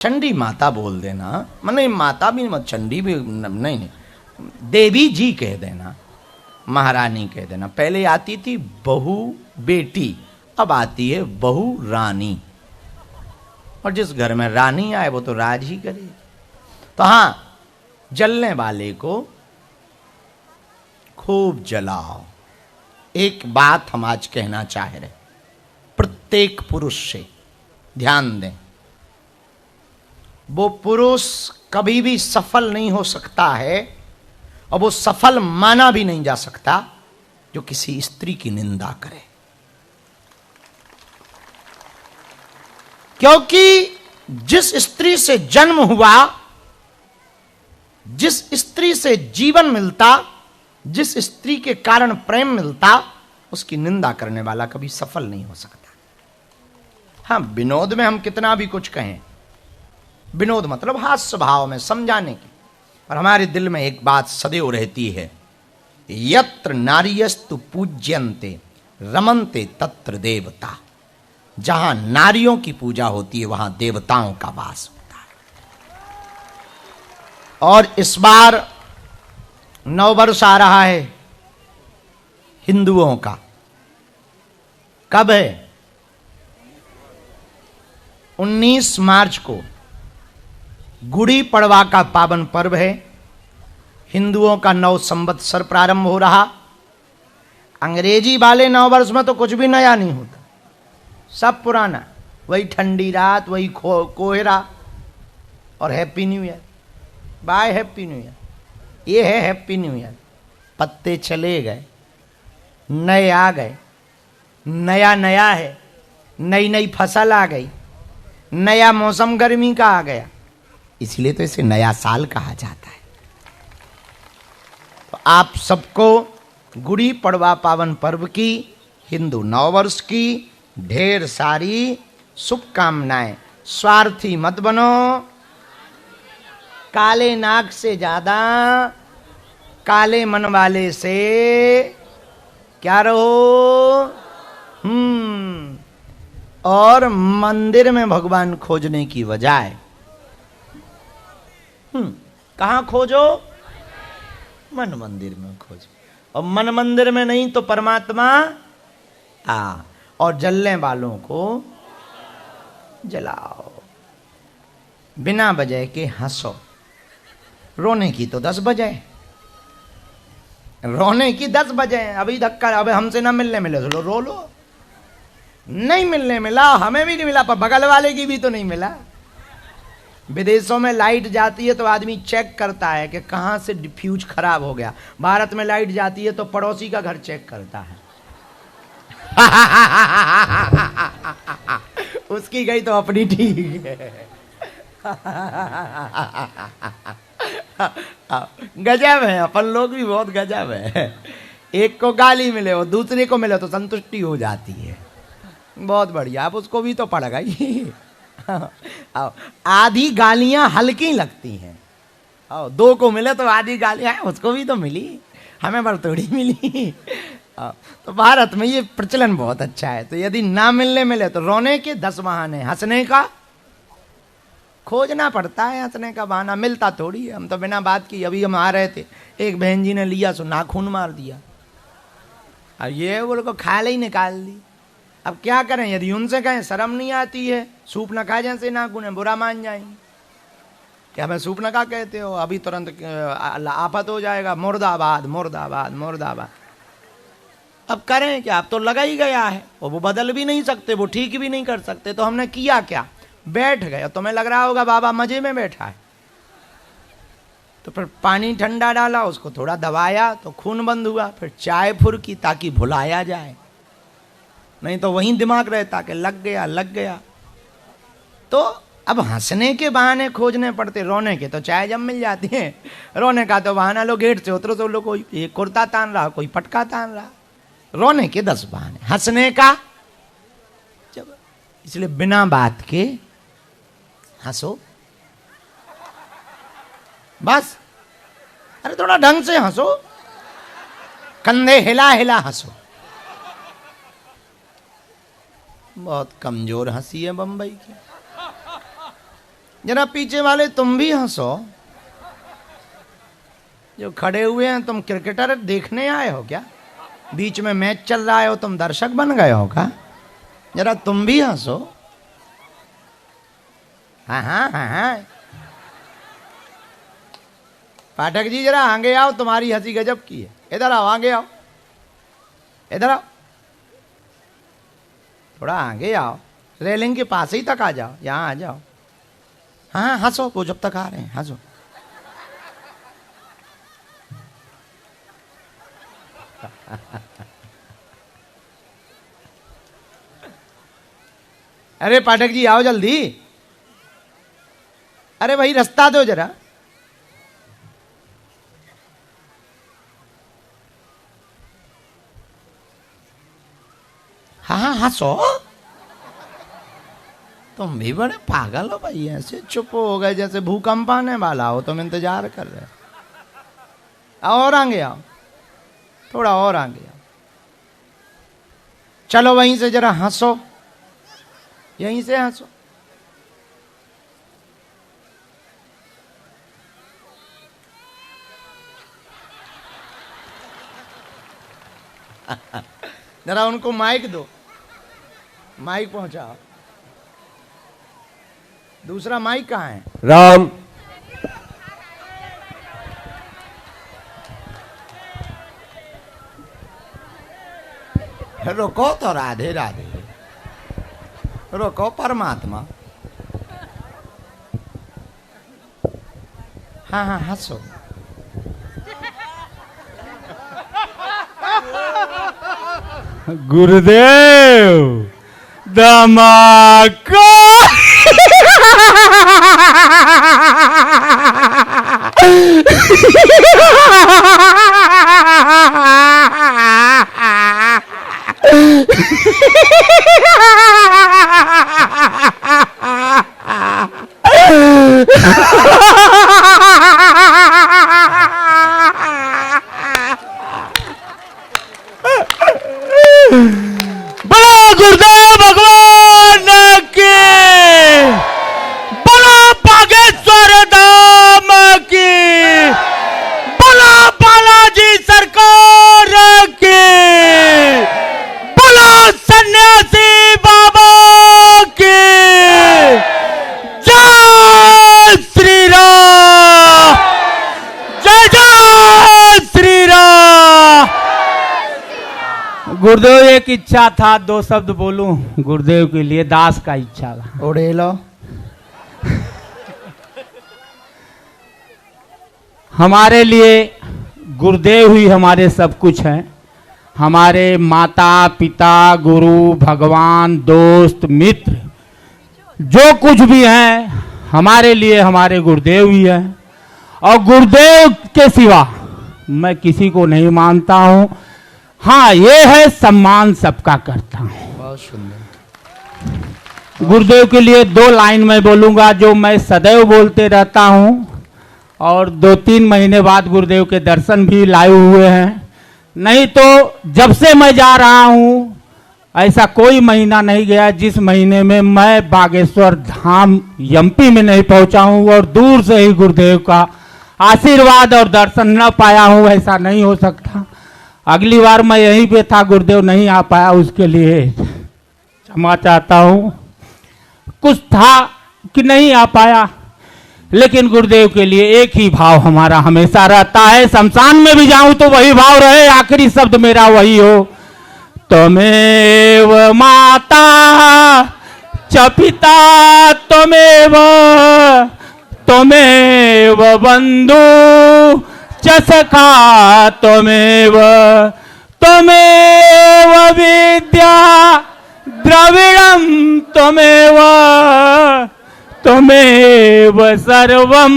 चंडी माता बोल देना, मतलब माता भी मत, चंडी भी नहीं, देवी जी कह देना, महारानी कह देना। पहले आती थी बहू बेटी, अब आती है बहू रानी। और जिस घर में रानी आए वो तो राज ही करे। तो हां, जलने वाले को खूब जलाओ। एक बात हम आज कहना चाह रहे, प्रत्येक पुरुष से ध्यान दें, वो पुरुष कभी भी सफल नहीं हो सकता है और वो सफल माना भी नहीं जा सकता जो किसी स्त्री की निंदा करे। क्योंकि जिस स्त्री से जन्म हुआ, जिस स्त्री से जीवन मिलता, जिस स्त्री के कारण प्रेम मिलता, उसकी निंदा करने वाला कभी सफल नहीं हो सकता। हां, विनोद में हम कितना भी कुछ कहें, विनोद मतलब हास्य भाव में समझाने की, और हमारे दिल में एक बात सदैव रहती है, यत्र नार्यस्तु पूज्यन्ते रमन्ते तत्र देवता। जहां नारियों की पूजा होती है वहां देवताओं का वास होता है। और इस बार नववर्ष आ रहा है हिंदुओं का। कब है? 19 मार्च को गुड़ी पड़वा का पावन पर्व है। हिंदुओं का नव संवत्सर प्रारंभ हो रहा। अंग्रेजी वाले नववर्ष में तो कुछ भी नया नहीं होता, सब पुराना, वही ठंडी रात, वही कोहरा और happy new year. Bye happy new year, ये है हैप्पी न्यू ईयर। पत्ते चले गए, नए आ गए, नया नया है, नई नई फसल आ गई, नया मौसम गर्मी का आ गया, इसलिए तो इसे नया साल कहा जाता है। तो आप सबको गुड़ी पड़वा पावन पर्व की, हिंदू नववर्ष की ढेर सारी शुभकामनाएं। स्वार्थी मत बनो, काले नाग से ज्यादा काले मन वाले से क्या रहो। और मंदिर में भगवान खोजने की बजाय कहां खोजो? मन मंदिर में खोजो। और मन मंदिर में नहीं तो परमात्मा और जलने वालों को जलाओ। बिना वजह के हंसो। रोने की तो 10 वजह, रोने की 10 वजह। अभी धक्का, अबे हमसे ना मिलने मिले तो रो लो। नहीं मिलने मिला, हमें भी नहीं मिला, पर बगल वाले की भी तो नहीं मिला। विदेशों में लाइट जाती है तो आदमी चेक करता है कि कहां से फ्यूज खराब हो गया। भारत में लाइट जाती है तो पड़ोसी का घर चेक करता है। उसकी गई तो अपनी ठीक है। गजब है, अपन लोग भी बहुत गजब है। एक को गाली मिले और दूसरे को मिले तो संतुष्टि हो जाती है। बहुत बढ़िया, अब उसको भी तो पड़ गई। आधी गालियां हल्की लगती हैं, 2 को मिले तो आधी गालियां उसको भी तो मिली, हमें पर थोड़ी मिली। तो भारत में ये प्रचलन बहुत अच्छा है। तो यदि ना मिलने मिले तो रोने के 10 बहाने, हंसने का खोजना पड़ता है। हंसने का बहाना मिलता थोड़ी है। हम तो बिना बात की, अभी हम आ रहे थे, एक बहन जी ने लिया सो नाखून मार दिया, और ये वो को खाले ही निकाल दी। अब क्या करें? यदि उनसे कहें शर्म नहीं आती है, सूप न खा जैसे नाखून है, बुरा मान जाएंगे कि हमें सूप न खा कहते हो, अभी तुरंत आफत हो जाएगा, मुर्दाबाद मुर्दाबाद मुर्दाबाद। अब करें क्या? अब तो लगा ही गया है, और वो बदल भी नहीं सकते, वो ठीक भी नहीं कर सकते। तो हमने किया क्या? बैठ गए। तुम्हें लग रहा होगा बाबा मजे में बैठा है, तो फिर पानी ठंडा डाला, उसको थोड़ा दबाया तो खून बंद हुआ। फिर चाय फुरकी ताकि भुलाया जाए, नहीं तो वहीं दिमाग रहता कि लग गया लग गया। तो अब हंसने के बहाने खोजने पड़ते, रोने के तो चाय जब मिल जाती है। रोने का तो बहाना, लो गेट से उतरो तो लोग कोई कुर्ता तान रहा, कोई पटका तान रहा। रोने के 10 बहाने, हंसने का जब। इसलिए बिना बात के हंसो बस। अरे थोड़ा ढंग से हंसो, कंधे हिला हिला हंसो। बहुत कमजोर हंसी है बंबई की। जरा पीछे वाले तुम भी हंसो, जो खड़े हुए हैं। तुम क्रिकेटर देखने आए हो क्या? बीच में मैच चल रहा है हो, तुम दर्शक बन गए हो क्या? जरा तुम भी हंसो। हाँ हाँ हाँ हाँ। पाठक जी जरा आगे आओ, तुम्हारी हंसी गजब की है। इधर आओ, आगे आओ, इधर आओ, थोड़ा आगे आओ, रेलिंग के पास ही तक आ जाओ, यहाँ आ जाओ। हाँ हंसो, वो जब तक आ रहे हैं हंसो। अरे पाठक जी आओ जल्दी, अरे भाई रास्ता दो जरा। हाँ हाँ हंसो। तुम भी बड़े पागल हो भाई, ऐसे चुप हो गए जैसे भूकंप आने वाला हो। तुम इंतजार कर रहे हो। और आगे आओ, थोड़ा और आगे आओ। चलो वहीं से जरा हंसो, यहीं से हंसो। जरा उनको माइक दो, माइक पहुंचाओ। दूसरा माइक कहाँ है? राम। रुको तो, राधे राधे, रुको परमात्मा। हाँ हाँ हंसो। गुरुदेव धमाका। बड़ा गुरुदेव भगवान की, बड़ा बागेश्वर धाम की, बड़ा बालाजी सरकार की, बड़ा सन्यासी बाबा की। जय श्री राम, जय जय श्री राम। गुरुदेव एक इच्छा था, दो शब्द बोलूं गुरुदेव के लिए, दास का इच्छा था। उड़े लो। हमारे लिए गुरुदेव ही हमारे सब कुछ हैं। हमारे माता पिता, गुरु, भगवान, दोस्त, मित्र, जो कुछ भी हैं हमारे लिए हमारे गुरुदेव ही हैं। और गुरुदेव के सिवा मैं किसी को नहीं मानता हूं। हाँ, ये है सम्मान सबका करता हूं। बहुत सुंदर। गुरुदेव के लिए दो लाइन मैं बोलूंगा जो मैं सदैव बोलते रहता हूं, और 2-3 महीने बाद गुरुदेव के दर्शन भी लाए हुए हैं। नहीं तो जब से मैं जा रहा हूं, ऐसा कोई महीना नहीं गया जिस महीने में मैं बागेश्वर धाम एमपी में नहीं पहुंचा हूं और दूर से ही गुरुदेव का आशीर्वाद और दर्शन न पाया हूं। ऐसा नहीं हो सकता। अगली बार मैं यहीं पे था, गुरुदेव नहीं आ पाया, उसके लिए क्षमा चाहता हूं। कुछ था कि नहीं आ पाया, लेकिन गुरुदेव के लिए एक ही भाव हमारा हमेशा रहता है। शमशान में भी जाऊं तो वही भाव रहे, आखिरी शब्द मेरा वही हो, त्वमेव माता च पिता त्वमेव, त्वमेव बंधु च सखा त्वमेव, त्वमेव विद्या द्रविणं त्वमेव, त्वमेव सर्वं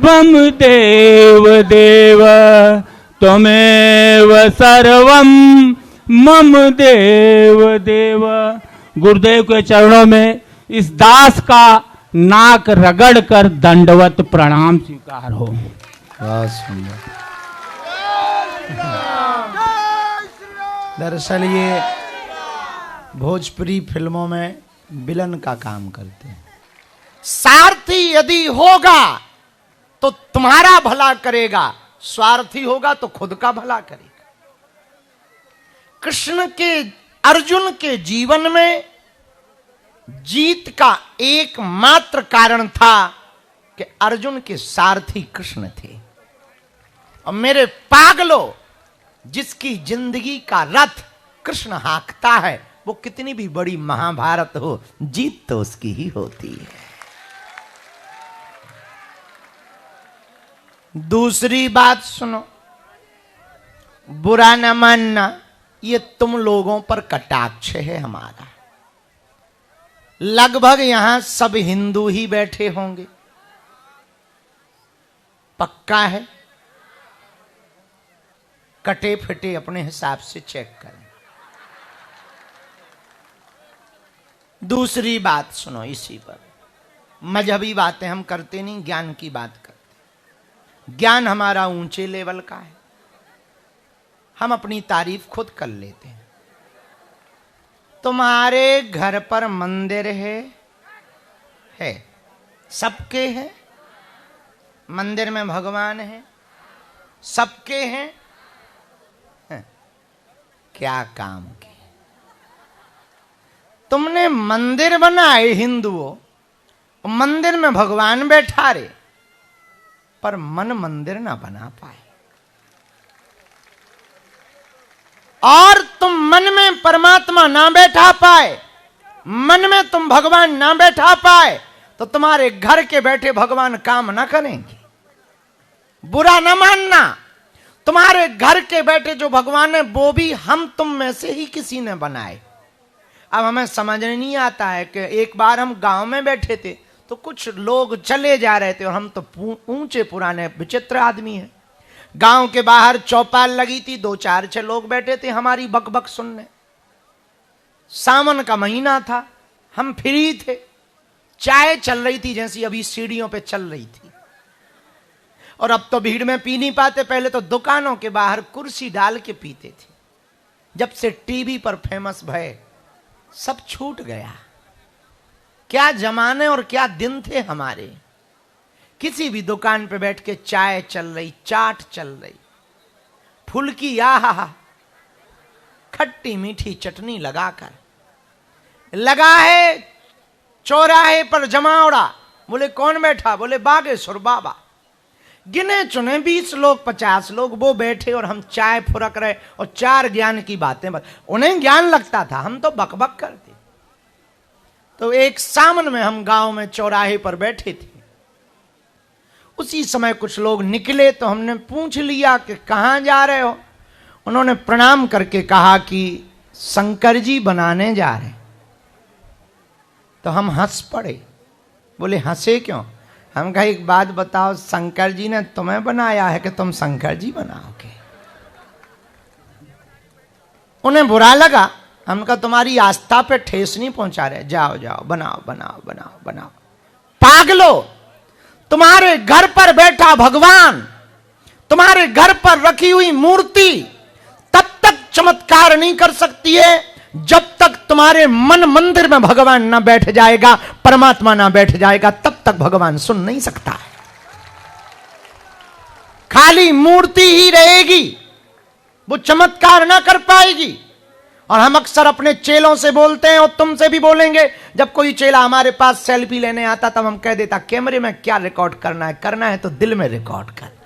मम देव देव, त्वमेव सर्वं मम देव देव। गुरुदेव के चरणों में इस दास का नाक रगड़ कर दंडवत प्रणाम स्वीकार हो। बहुत सुंदर। दरअसल ये भोजपुरी फिल्मों में विलन का काम करते हैं। सारथी यदि होगा तो तुम्हारा भला करेगा, स्वार्थी होगा तो खुद का भला करेगा। कृष्ण के, अर्जुन के जीवन में जीत का एकमात्र कारण था कि अर्जुन के सारथी कृष्ण थे। और मेरे पागलों, जिसकी जिंदगी का रथ कृष्ण हाँकता है, वो कितनी भी बड़ी महाभारत हो, जीत तो उसकी ही होती है। दूसरी बात सुनो, बुरा न मानना, ये तुम लोगों पर कटाक्ष है हमारा। लगभग यहां सब हिंदू ही बैठे होंगे, पक्का है? कटे फटे अपने हिसाब से चेक करें। दूसरी बात सुनो, इसी पर मजहबी बातें हम करते नहीं, ज्ञान की बात करते। ज्ञान हमारा ऊंचे लेवल का है, हम अपनी तारीफ खुद कर लेते हैं। तुम्हारे घर पर मंदिर है, सबके है, मंदिर में भगवान है, सबके हैं, क्या काम की? तुमने मंदिर बनाए हिंदुओं, मंदिर में भगवान बैठा रे, पर मन मंदिर ना बना पाए। और तुम मन में परमात्मा ना बैठा पाए, मन में तुम भगवान ना बैठा पाए, तो तुम्हारे घर के बैठे भगवान काम ना करेंगे। बुरा ना मानना, तुम्हारे घर के बैठे जो भगवान है वो भी हम तुम में से ही किसी ने बनाए। अब हमें समझ नहीं आता है कि एक बार हम गांव में बैठे थे तो कुछ लोग चले जा रहे थे, और हम तो ऊंचे पुराने विचित्र आदमी हैं। गांव के बाहर चौपाल लगी थी, 2-4 लोग बैठे थे हमारी बकबक सुनने। सावन का महीना था, हम फ्री थे, चाय चल रही थी जैसी अभी सीढ़ियों पे चल रही थी। और अब तो भीड़ में पी नहीं पाते, पहले तो दुकानों के बाहर कुर्सी डाल के पीते थे। जब से टीवी पर फेमस भय, सब छूट गया। क्या जमाने और क्या दिन थे हमारे। किसी भी दुकान पे बैठ के चाय चल रही, चाट चल रही, फुल्की, आहा, खट्टी मीठी चटनी लगाकर लगा है चौराहे पर जमावड़ा। बोले कौन बैठा? बोले बागेश्वर बाबा। गिने चुने 20 लोग, 50 लोग वो बैठे, और हम चाय फुरक रहे और 4 ज्ञान की बातें। उन्हें ज्ञान लगता था, हम तो बकबक करते। तो एक सावन में हम गांव में चौराहे पर बैठे थे। उसी समय कुछ लोग निकले, तो हमने पूछ लिया कि कहां जा रहे हो? उन्होंने प्रणाम करके कहा कि शंकर जी बनाने जा रहे। तो हम हंस पड़े। बोले हंसे क्यों? हम कहा एक बात बताओ, शंकर जी ने तुम्हें बनाया है कि तुम शंकर जी बनाओगे? उन्हें बुरा लगा। हम कहा तुम्हारी आस्था पे ठेस नहीं पहुंचा रहे, जाओ जाओ बनाओ बनाओ बनाओ बनाओ। पागलो, तुम्हारे घर पर बैठा भगवान, तुम्हारे घर पर रखी हुई मूर्ति तब तक चमत्कार नहीं कर सकती है जब तक तुम्हारे मन मंदिर में भगवान ना बैठ जाएगा, परमात्मा ना बैठ जाएगा, तब तक भगवान सुन नहीं सकता है। खाली मूर्ति ही रहेगी, वो चमत्कार ना कर पाएगी। और हम अक्सर अपने चेलों से बोलते हैं, और तुमसे भी बोलेंगे, जब कोई चेला हमारे पास सेल्फी लेने आता तब हम कह देता कैमरे में क्या रिकॉर्ड करना है तो दिल में रिकॉर्ड कर।